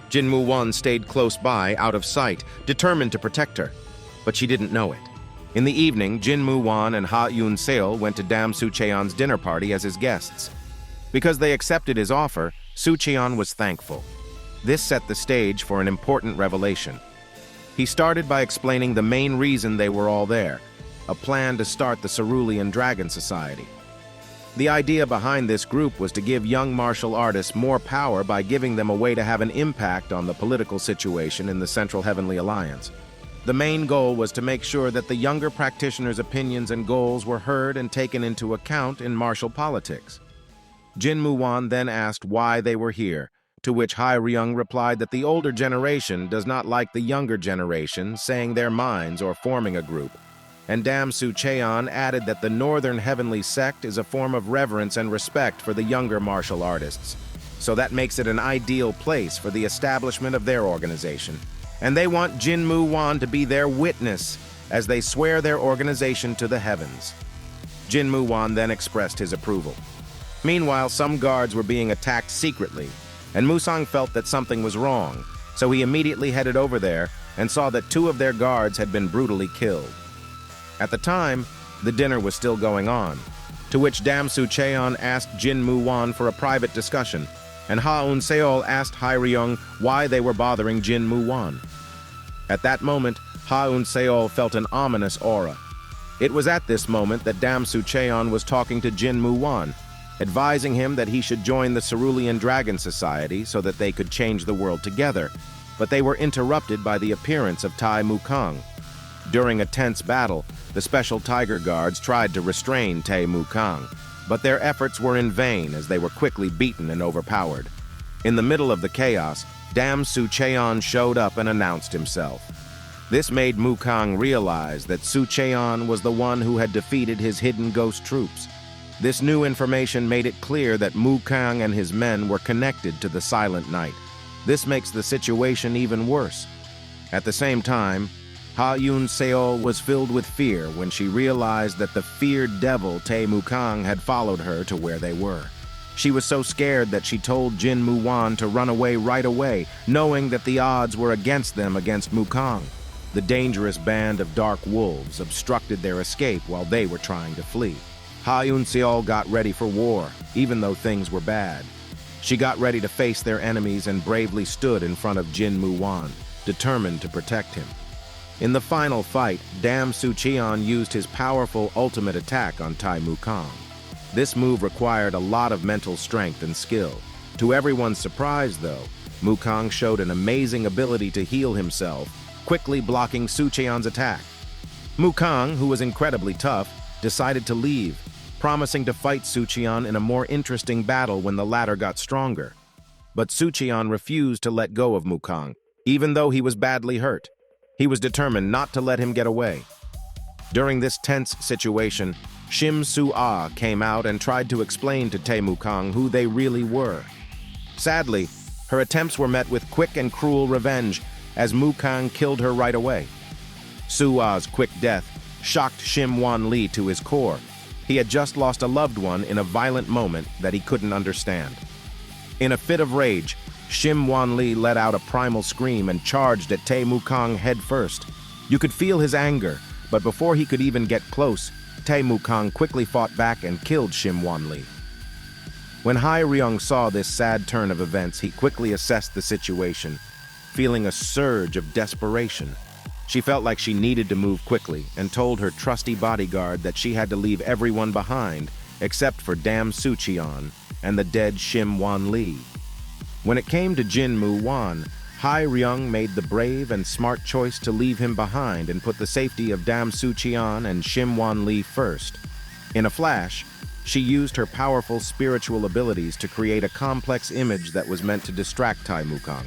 Jin Mu-Won stayed close by, out of sight, determined to protect her. But she didn't know it. In the evening, Jin Mu-Won and Ha-Yun Seol went to Dam Su-cheon's dinner party as his guests. Because they accepted his offer, Su-cheon was thankful. This set the stage for an important revelation. He started by explaining the main reason they were all there, a plan to start the Cerulean Dragon Society. The idea behind this group was to give young martial artists more power by giving them a way to have an impact on the political situation in the Central Heavenly Alliance. The main goal was to make sure that the younger practitioners' opinions and goals were heard and taken into account in martial politics. Jin Mu-Won then asked why they were here, to which Hai Ryung replied that the older generation does not like the younger generation saying their minds or forming a group. and Dam Su Cheon added that the Northern Heavenly Sect is a form of reverence and respect for the younger martial artists. So that makes it an ideal place for the establishment of their organization. And they want Jin Mu-Won to be their witness as they swear their organization to the heavens. Jin Mu-Won then expressed his approval. Meanwhile, some guards were being attacked secretly, and Musang felt that something was wrong, so he immediately headed over there and saw that 2 of their guards had been brutally killed. At the time, the dinner was still going on, to which Dam Su Cheon asked Jin Mu-Won for a private discussion, and Ha Un-seol asked Hai Ryung why they were bothering Jin Mu-Won. At that moment, Ha Un-seol felt an ominous aura. It was at this moment that Dam Su Cheon was talking to Jin Mu-Won, advising him that he should join the Cerulean Dragon Society so that they could change the world together, but they were interrupted by the appearance of Tai Mu-kang. During a tense battle, the Special Tiger Guards tried to restrain Tai Mu-kang, but their efforts were in vain as they were quickly beaten and overpowered. In the middle of the chaos, Dam Su Cheon showed up and announced himself. This made Mu-kang realize that Su Cheon was the one who had defeated his hidden ghost troops. This new information made it clear that Mu-kang and his men were connected to the Silent Night. This makes the situation even worse. At the same time, Ha Un-seol was filled with fear when she realized that the feared devil Tai Mu-kang had followed her to where they were. She was so scared that she told Jin Mu-Won to run away right away, knowing that the odds were against them against Mu-kang. The dangerous band of dark wolves obstructed their escape while they were trying to flee. Ha Un-seol got ready for war, even though things were bad. She got ready to face their enemies and bravely stood in front of Jin Mu-Won, determined to protect him. In the final fight, Dam Su Cheon used his powerful ultimate attack on Tai Mu-kang. This move required a lot of mental strength and skill. To everyone's surprise, though, Mu-kang showed an amazing ability to heal himself, quickly blocking Su Cheon's attack. Mu-kang, who was incredibly tough, decided to leave, promising to fight Su Cheon in a more interesting battle when the latter got stronger. But Su Cheon refused to let go of Mu-kang, even though he was badly hurt. He was determined not to let him get away. During this tense situation, Shim Su-ah came out and tried to explain to Tai Mu-kang who they really were. Sadly, her attempts were met with quick and cruel revenge, as Mu-kang killed her right away. Su-ah's quick death shocked Shim Wan-li to his core. He had just lost a loved one in a violent moment that he couldn't understand. In a fit of rage, Shim Wan-li let out a primal scream and charged at Tai Mu-kang head first. You could feel his anger, but before he could even get close, Tai Mu-kang quickly fought back and killed Shim Wan-li. When Hai Ryung saw this sad turn of events, he quickly assessed the situation, feeling a surge of desperation. She felt like she needed to move quickly and told her trusty bodyguard that she had to leave everyone behind except for Dam Su Cheon and the dead Shim Wan-li. When it came to Jin Mu-Won, Hai Ryung made the brave and smart choice to leave him behind and put the safety of Dam Su Cheon and Shim Wan-li first. In a flash, she used her powerful spiritual abilities to create a complex image that was meant to distract Tai Mu-kang.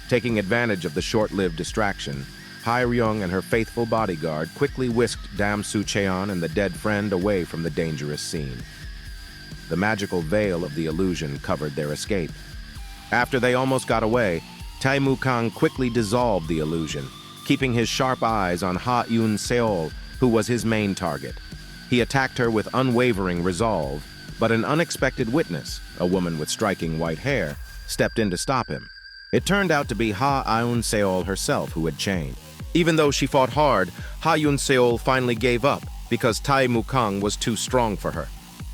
Taking advantage of the short-lived distraction, Hai Ryung and her faithful bodyguard quickly whisked Dam Su Cheon and the dead friend away from the dangerous scene. The magical veil of the illusion covered their escape. After they almost got away, Tai Mu-kang quickly dissolved the illusion, keeping his sharp eyes on Ha Un-seol, who was his main target. He attacked her with unwavering resolve, but an unexpected witness, a woman with striking white hair, stepped in to stop him. It turned out to be Ha Un-seol herself who had changed. Even though she fought hard, Ha Un-seol finally gave up because Tai Mu-kang was too strong for her.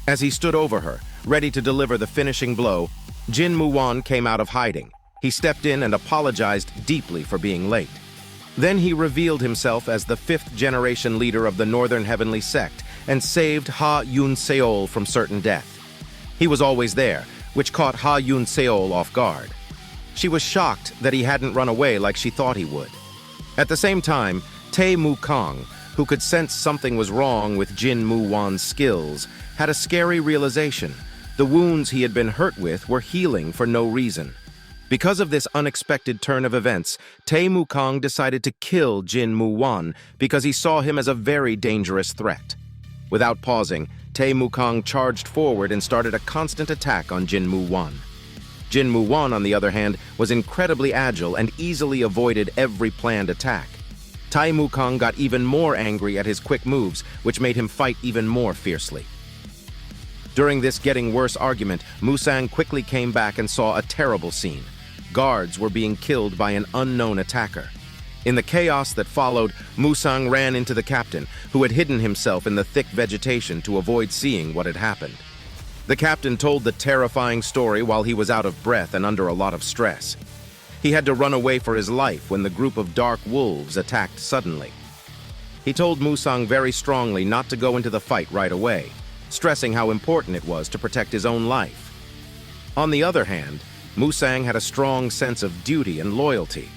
As he stood over her, ready to deliver the finishing blow, Jin Mu-Won came out of hiding. He stepped in and apologized deeply for being late. Then he revealed himself as the 5th-generation leader of the Northern Heavenly Sect and saved Ha Un-seol from certain death. He was always there, which caught Ha Un-seol off guard. She was shocked that he hadn't run away like she thought he would. At the same time, Tai Mu-kang, who could sense something was wrong with Jin Mu-Won's skills, had a scary realization. The wounds he had been hurt with were healing for no reason. Because of this unexpected turn of events, Tae Mu-kang decided to kill Jin Mu-Won because he saw him as a very dangerous threat. Without pausing, Tae Mu-kang charged forward and started a constant attack on Jin Mu-Won. Jin Mu-Won, on the other hand, was incredibly agile and easily avoided every planned attack. Tae Mu-kang got even more angry at his quick moves, which made him fight even more fiercely. During this getting worse argument, Musang quickly came back and saw a terrible scene. Guards were being killed by an unknown attacker. In the chaos that followed, Musang ran into the captain, who had hidden himself in the thick vegetation to avoid seeing what had happened. The captain told the terrifying story while he was out of breath and under a lot of stress. He had to run away for his life when the group of dark wolves attacked suddenly. He told Musang very strongly not to go into the fight right away, stressing how important it was to protect his own life. On the other hand, Musang had a strong sense of duty and loyalty.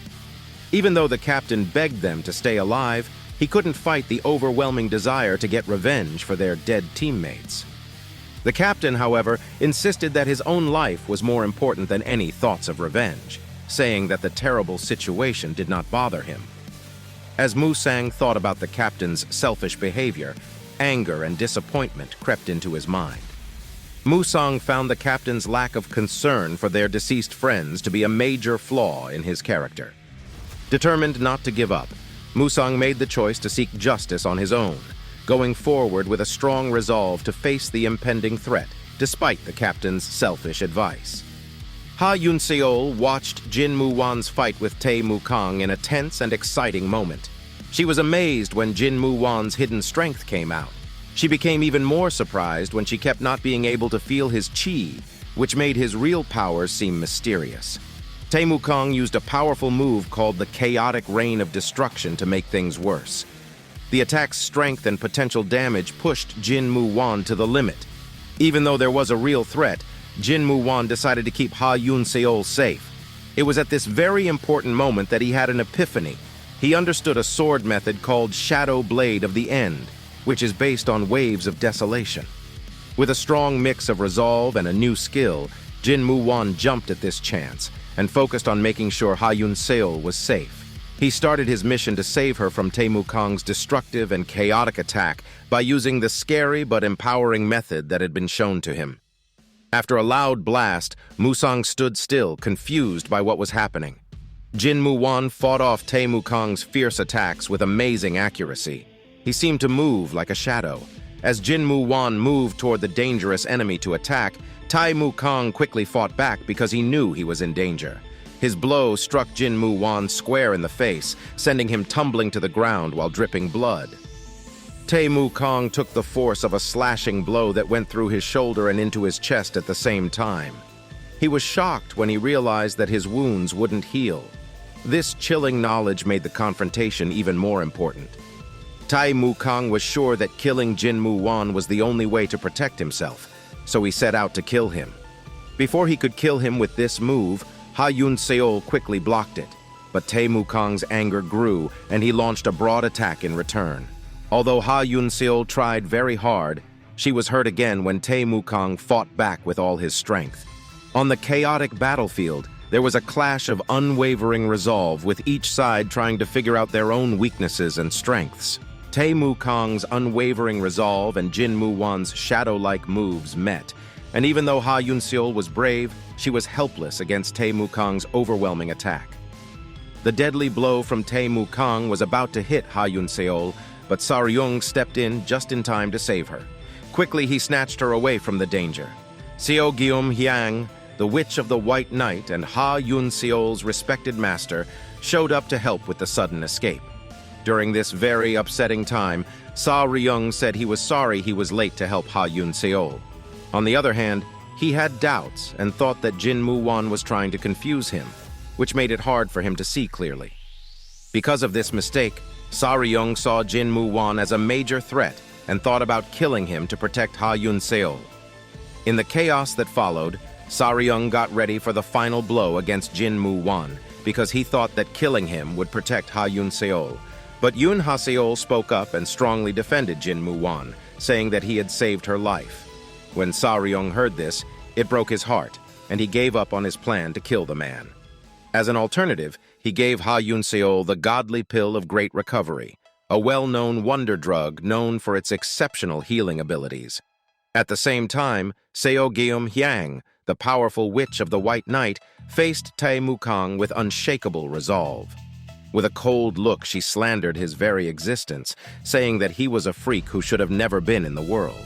Even though the captain begged them to stay alive, he couldn't fight the overwhelming desire to get revenge for their dead teammates. The captain, however, insisted that his own life was more important than any thoughts of revenge, saying that the terrible situation did not bother him. As Musang thought about the captain's selfish behavior, anger and disappointment crept into his mind. Musang found the captain's lack of concern for their deceased friends to be a major flaw in his character. Determined not to give up, Musang made the choice to seek justice on his own, going forward with a strong resolve to face the impending threat, despite the captain's selfish advice. Ha Yun-seol watched Jin Mu-Won's fight with Tae Mu-kang in a tense and exciting moment. She was amazed when Jin Mu-Won's hidden strength came out. She became even more surprised when she kept not being able to feel his chi, which made his real powers seem mysterious. Tae Mu-kang used a powerful move called the Chaotic Rain of Destruction to make things worse. The attack's strength and potential damage pushed Jin Mu-Won to the limit. Even though there was a real threat, Jin Mu-Won decided to keep Ha Yun-seol safe. It was at this very important moment that he had an epiphany. He understood a sword method called Shadow Blade of the End, which is based on waves of desolation. With a strong mix of resolve and a new skill, Jin Mu-Won jumped at this chance and focused on making sure Ha Yun-seol was safe. He started his mission to save her from Tae Mu-kang's destructive and chaotic attack by using the scary but empowering method that had been shown to him. After a loud blast, Musang stood still, confused by what was happening. Jin Mu-Won fought off Tae Mu-kang's fierce attacks with amazing accuracy. He seemed to move like a shadow. As Jin Mu-Won moved toward the dangerous enemy to attack, Tae Mu-kang quickly fought back because he knew he was in danger. His blow struck Jin Mu-Won square in the face, sending him tumbling to the ground while dripping blood. Tae Mu-kang took the force of a slashing blow that went through his shoulder and into his chest at the same time. He was shocked when he realized that his wounds wouldn't heal. This chilling knowledge made the confrontation even more important. Tae Mu-kang was sure that killing Jin Mu-Won was the only way to protect himself, so he set out to kill him. Before he could kill him with this move, Ha Yun-seol quickly blocked it, but Tae Mu-kang's anger grew and he launched a broad attack in return. Although Ha Yun-seol tried very hard, she was hurt again when Tae Mu-kang fought back with all his strength. On the chaotic battlefield, there was a clash of unwavering resolve, with each side trying to figure out their own weaknesses and strengths. Tae Mu-kang's unwavering resolve and Jin Mu-Won's shadow-like moves met, and even though Ha Yun-seol was brave, she was helpless against Tae Mu-kang's overwhelming attack. The deadly blow from Tae Mu-kang was about to hit Ha Yun-seol, but Sa-ryung stepped in just in time to save her. Quickly, he snatched her away from the danger. Seo Gyum-hyang, the Witch of the White Knight and Ha Yun-seol's respected master, showed up to help with the sudden escape. During this very upsetting time, Sa-ryung said he was sorry he was late to help Ha Yun-seol. On the other hand, he had doubts and thought that Jin Mu-Won was trying to confuse him, which made it hard for him to see clearly. Because of this mistake, Sa-ryung saw Jin Mu-Won as a major threat and thought about killing him to protect Ha Yun-seol. In the chaos that followed, Sa-ryung got ready for the final blow against Jin Mu-Won because he thought that killing him would protect Ha Yun-seol. But Yoon Ha-seol spoke up and strongly defended Jin Mu-Won, saying that he had saved her life. When Sa-ryung heard this, it broke his heart, and he gave up on his plan to kill the man. As an alternative, he gave Ha Yun-seol the godly pill of great recovery, a well-known wonder drug known for its exceptional healing abilities. At the same time, Seo Geum-hyang, the powerful witch of the White Knight, faced Tae Mu-kang with unshakable resolve. With a cold look, she slandered his very existence, saying that he was a freak who should have never been in the world.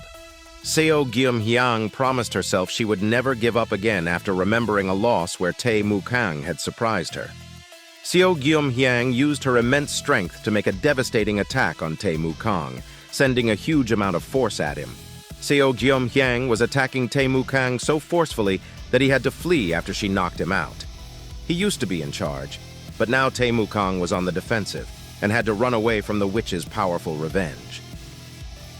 Seo Geum-hyang promised herself she would never give up again after remembering a loss where Tae Mu-kang had surprised her. Seo Geum-hyang used her immense strength to make a devastating attack on Tae Mu-kang, sending a huge amount of force at him. Seo Geum-hyang was attacking Tae Mu-kang so forcefully that he had to flee after she knocked him out. He used to be in charge, but now Tae Mu-kang was on the defensive and had to run away from the witch's powerful revenge.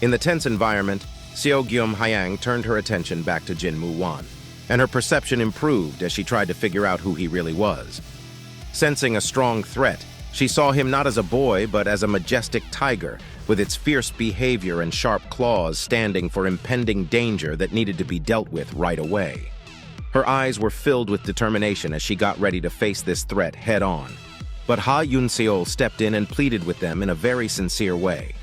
In the tense environment, Seo Geum-hyang turned her attention back to Jin Mu-Won, and her perception improved as she tried to figure out who he really was. Sensing a strong threat, she saw him not as a boy but as a majestic tiger, with its fierce behavior and sharp claws standing for impending danger that needed to be dealt with right away. Her eyes were filled with determination as she got ready to face this threat head-on. But Ha Yun-seol stepped in and pleaded with them in a very sincere way.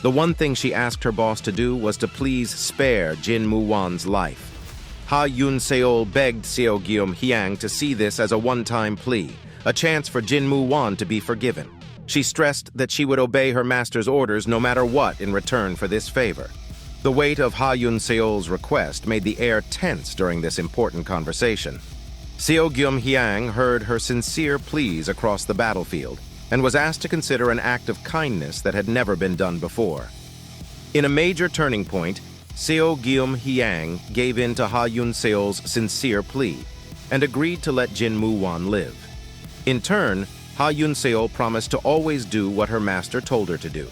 The one thing she asked her boss to do was to please spare Jin Mu-won's life. Ha Yun-seol begged Seo Geum-hyang to see this as a one-time plea, a chance for Jin Mu-won to be forgiven. She stressed that she would obey her master's orders no matter what in return for this favor. The weight of Ha Yun-seol's request made the air tense during this important conversation. Seo Geum-hyang heard her sincere pleas across the battlefield and was asked to consider an act of kindness that had never been done before. In a major turning point, Seo Geum-hyang gave in to Ha Yun-seol's sincere plea and agreed to let Jin Mu-won live. In turn, Ha Yun-seol promised to always do what her master told her to do.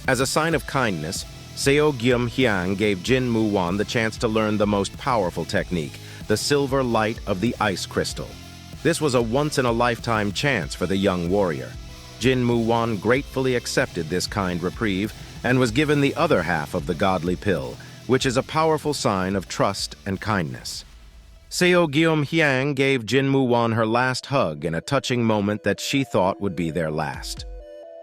As a sign of kindness, Seo Geum-hyang gave Jin Mu-won the chance to learn the most powerful technique, the silver light of the ice crystal. This was a once-in-a-lifetime chance for the young warrior. Jin Mu-won gratefully accepted this kind reprieve and was given the other half of the godly pill, which is a powerful sign of trust and kindness. Seo Geum-hyang gave Jin Mu-won her last hug in a touching moment that she thought would be their last.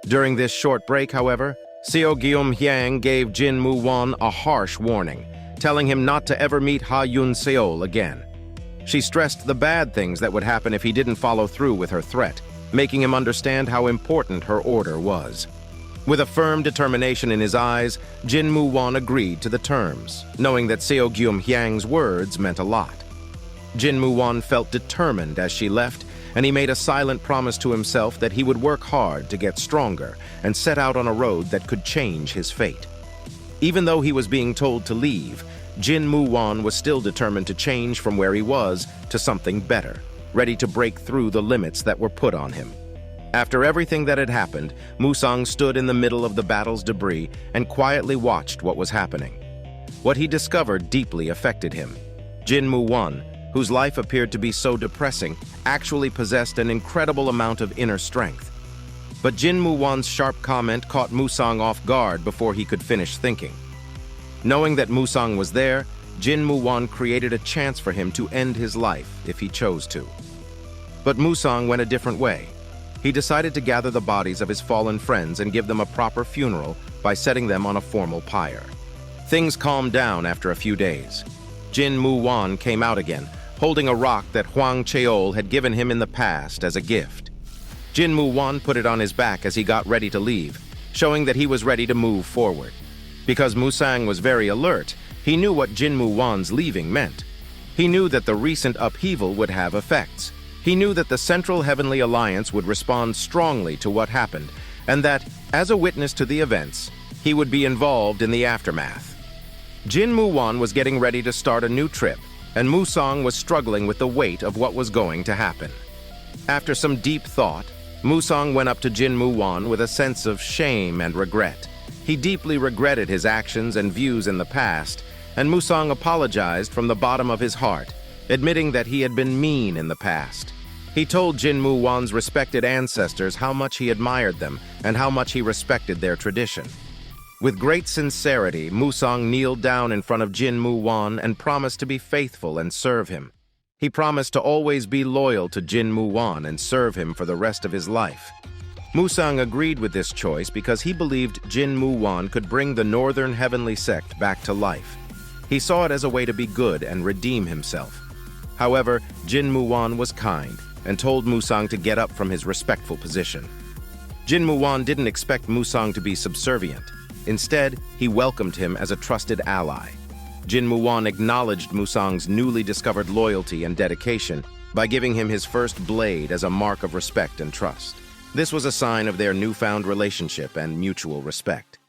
During this short break, however, Seo Geum-hyang gave Jin Mu-won a harsh warning, telling him not to ever meet Ha Yun-seol again. She stressed the bad things that would happen if he didn't follow through with her threat, making him understand how important her order was. With a firm determination in his eyes, Jin Mu-won agreed to the terms, knowing that Seo Geum-hyang's words meant a lot. Jin Mu-won felt determined as she left, and he made a silent promise to himself that he would work hard to get stronger and set out on a road that could change his fate. Even though he was being told to leave, Jin Mu-won was still determined to change from where he was to something better, ready to break through the limits that were put on him. After everything that had happened, Musang stood in the middle of the battle's debris and quietly watched what was happening. What he discovered deeply affected him. Jin Mu-won, whose life appeared to be so depressing, actually possessed an incredible amount of inner strength. But Jin Mu-won's sharp comment caught Musang off guard before he could finish thinking. Knowing that Musang was there, Jin Mu-won created a chance for him to end his life if he chose to. But Musang went a different way. He decided to gather the bodies of his fallen friends and give them a proper funeral by setting them on a formal pyre. Things calmed down after a few days. Jin Mu-won came out again, holding a rock that Hwang Cheol had given him in the past as a gift. Jin Mu-won put it on his back as he got ready to leave, showing that he was ready to move forward. Because Musang was very alert, he knew what Jin Mu-won's leaving meant. He knew that the recent upheaval would have effects. He knew that the Central Heavenly Alliance would respond strongly to what happened, and that, as a witness to the events, he would be involved in the aftermath. Jin Mu-won was getting ready to start a new trip, and Musang was struggling with the weight of what was going to happen. After some deep thought, Musang went up to Jin Mu-won with a sense of shame and regret. He deeply regretted his actions and views in the past, and Musang apologized from the bottom of his heart, admitting that he had been mean in the past. He told Jin Mu-won's respected ancestors how much he admired them and how much he respected their tradition. With great sincerity, Musang kneeled down in front of Jin Mu-won and promised to be faithful and serve him. He promised to always be loyal to Jin Mu-Won and serve him for the rest of his life. Musang agreed with this choice because he believed Jin Mu-Won could bring the Northern Heavenly Sect back to life. He saw it as a way to be good and redeem himself. However, Jin Mu-Won was kind and told Musang to get up from his respectful position. Jin Mu-Won didn't expect Musang to be subservient. Instead, he welcomed him as a trusted ally. Jin Mu-Won acknowledged Musang's newly discovered loyalty and dedication by giving him his first blade as a mark of respect and trust. This was a sign of their newfound relationship and mutual respect.